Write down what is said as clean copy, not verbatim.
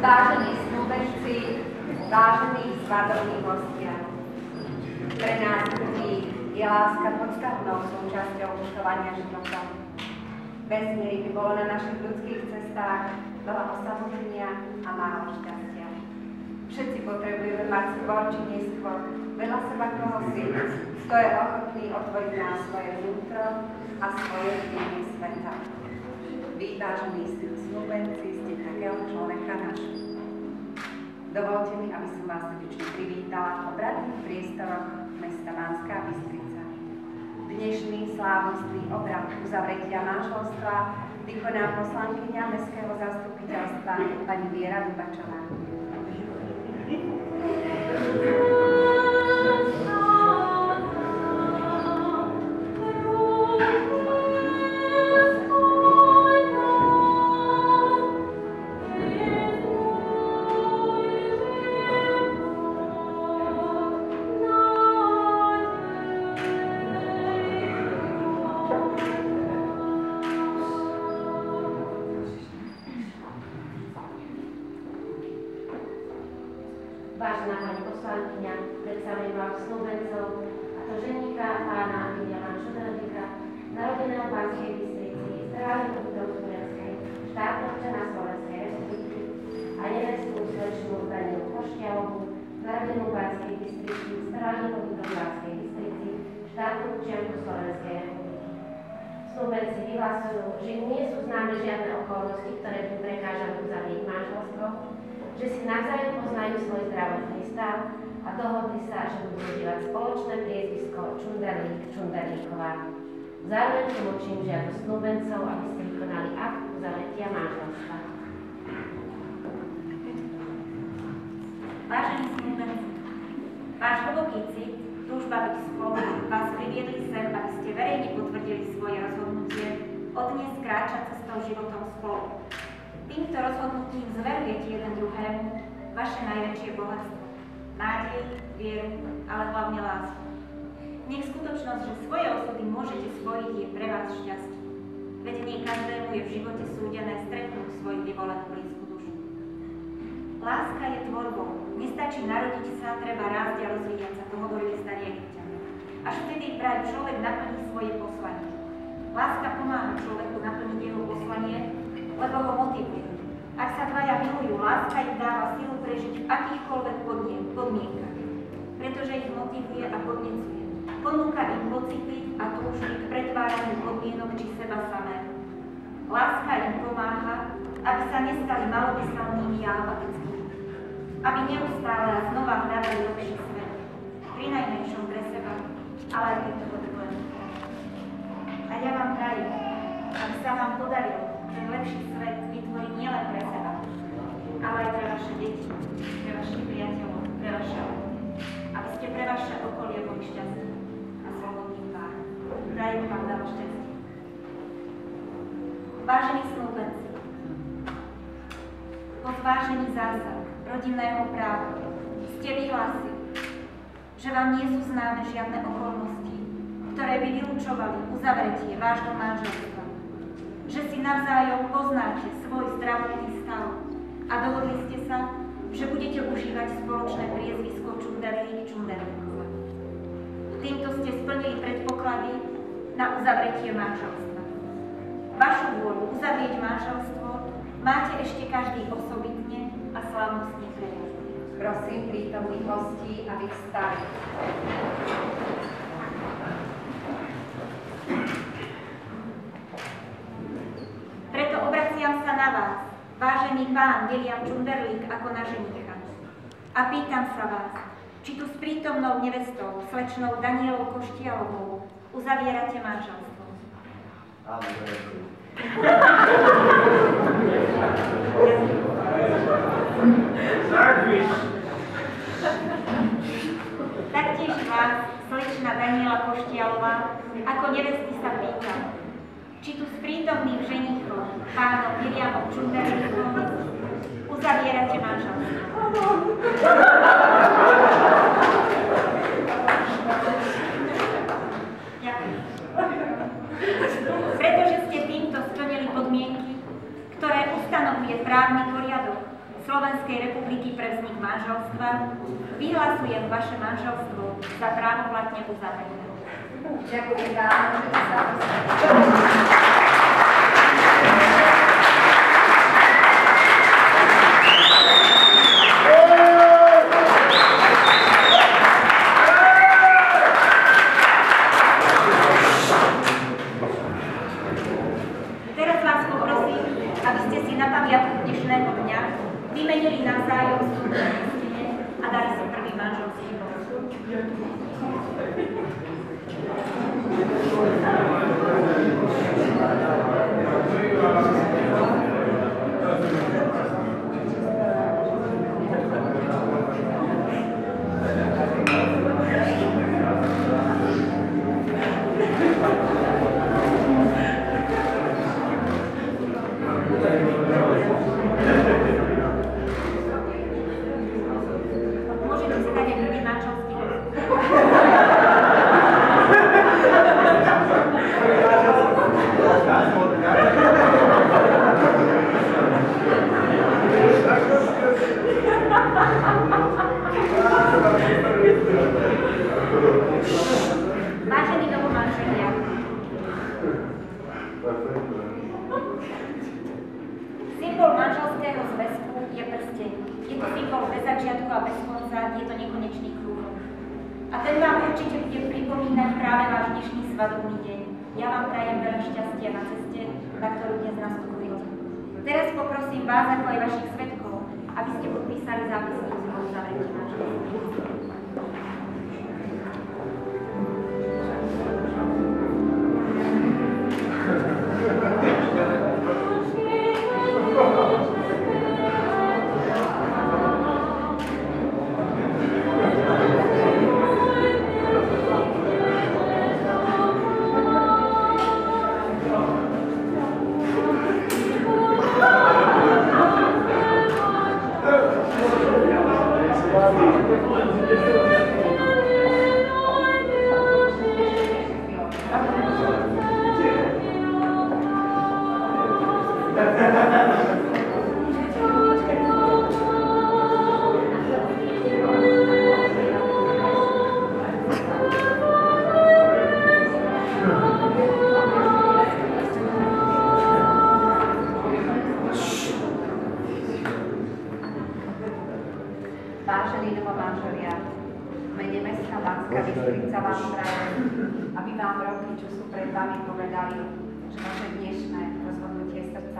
Vážení snúbenci, vážení svadobní hostia, pre nás ľudí je láska podstatnou súčasťou putovania života. Bez nej by bolo na našich ľudských cestách veľa osamotenia a málo šťastia. Všetci potrebujeme mať skôr či neskôr veľa seba koho si, kto je ochotný otvoriť nám svoje vnútro a svoje videnie sveta. Vy, vážení snúbenci, ste takého človeka našli. Dovolte mi, aby som vás srdečne privítala v obradných priestoroch mesta Banská Bystrica. Dnešný slávnostný obrad uzavretia manželstva vykoná poslankyňa Mestského zastupiteľstva pani Viera Dubačová. Vážená pani poslankyňa, predstavujem vám snúbencov, a to ženíka pána Viliama Čundelíka, narodeného v Banskej Bystrici, s trvalým pobytom v Tureckej, štátneho občana Slovenskej republiky, a nevestu slečnú Danielu Košťalovú, narodenú v Banskej Bystrici, s trvalým pobytom v Banskej Bystrici, štátnu občianku Slovenskej republiky. Snúbenci vyhlasujú, že nie sú známe žiadne okolnosti, ktoré by prekážali uzavrieť manželstvo, že si navzájom poznajú svoj zdravotný stav a dohodli sa, že budú užívať spoločné priezvisko Čunderlíková. Zároveň tlmočím žiadosť snúbencov, aby ste vykonali akt uzavretia manželstva. Vážení snúbenci, váš hlboký cit, túžba byť spolu vás priviedli sem, aby ste verejne potvrdili svoje rozhodnutie odnes kráčať cestou životom spolu. Týmto rozhodnutím zverujete jeden druhému vaše najväčšie bohatstvo. Nádej, vieru, ale hlavne lásku. Nech skutočnosť, že svoje osudy môžete spojiť, je pre vás šťastie. Veď nie každému je v živote súdené stretnúť svoju vyvolenú blízku dušu. Láska je tvorbou. Nestačí narodiť sa, treba rásť a rozvíjať sa, to hovorili starí Egypťania. Až vtedy vraj človek naplní svoje poslanie. Láska pomáha človeku naplniť jeho poslanie, lebo ho motivuje. Ak sa dvaja milujú, láska im dáva silu prežiť v akýchkoľvek podmienkach, pretože ich motivuje a podnecuje. Ponúka im pocity a túžby k pretváraniu podmienok či seba samého. Láska im pomáha, aby sa nestali malomyselnými a apatickými, aby neustále a znova hľadali lepší svet, prinajmenšom pre seba, ale aj keď to potrebujem. A ja vám prajem, aby sa vám podarilo ten lepší svet vytvoriť nielen pre seba, ale aj pre vaše deti, pre vašich priateľov, pre vaše rodiny, aby ste pre vaše okolie boli šťastní a slobodným pánom. Prajem vám veľa šťastia. Vážení snúbenci, po zvážení zásad rodinného práva ste vyhlásili, že vám nie sú známe žiadne okolnosti, ktoré by vylúčovali uzavretie vášho manželstva, že si navzájom poznáte svoj zdravotný stav a dohodli ste sa, že budete užívať spoločné priezvisko Čunderlíková. Týmto ste splnili predpoklady na uzavretie manželstva. Vašu vôľu uzavrieť manželstvo máte ešte každý osobitne a slávnostne prejaviť. Prosím prítomných hostí, aby vstali. Preto obraciam sa na vás, vážený pán Viliam Čunderlík, ako na ženicha. A pýtam sa vás, či tu s prítomnou nevestou, slečnou Danielou Koštialovou, uzavierate manželstvo. Áno, Taktiež vás, slečna Daniela Koštialová, ako nevesty sa pýtam, či tu s prítomným ženichom, pánom Viliamom Čunderlíkom, uzavierate manželstvo. Ďakujem. Pretože ste týmto splnili podmienky, ktoré ustanovuje právny poriadok Slovenskej republiky pre vznik manželstva, vyhlasujem vaše manželstvo za právoplatne uzavreté. Ďakujem vám, môžete sa Teraz vás poprosím, aby ste si na pamiatku dnešného dňa vymenili navzájom súdne listine a dali si prvý manželský bod. Môžete si dať aj prvý manželský bod. Vážení novomanželia, symbol manželského zväzku je prsteň. Je to symbol bez začiatku a bez konca, je to nekonečný kruh. A ten vám určite bude pripomínať práve váš dnešný svadobný deň. Ja vám prajem veľa šťastia na ceste, na ktorú dnes nastupujete. Teraz poprosím vás, ako aj vašich svedkov, aby ste podpísali zápisnicu o uzavretí manželstva. Vážení novomanželia, v mene mesta Banská Bystrica vám prajem, aby vám roky, čo sú pred vami, povedali, že vaše dnešné rozhodnutie srdca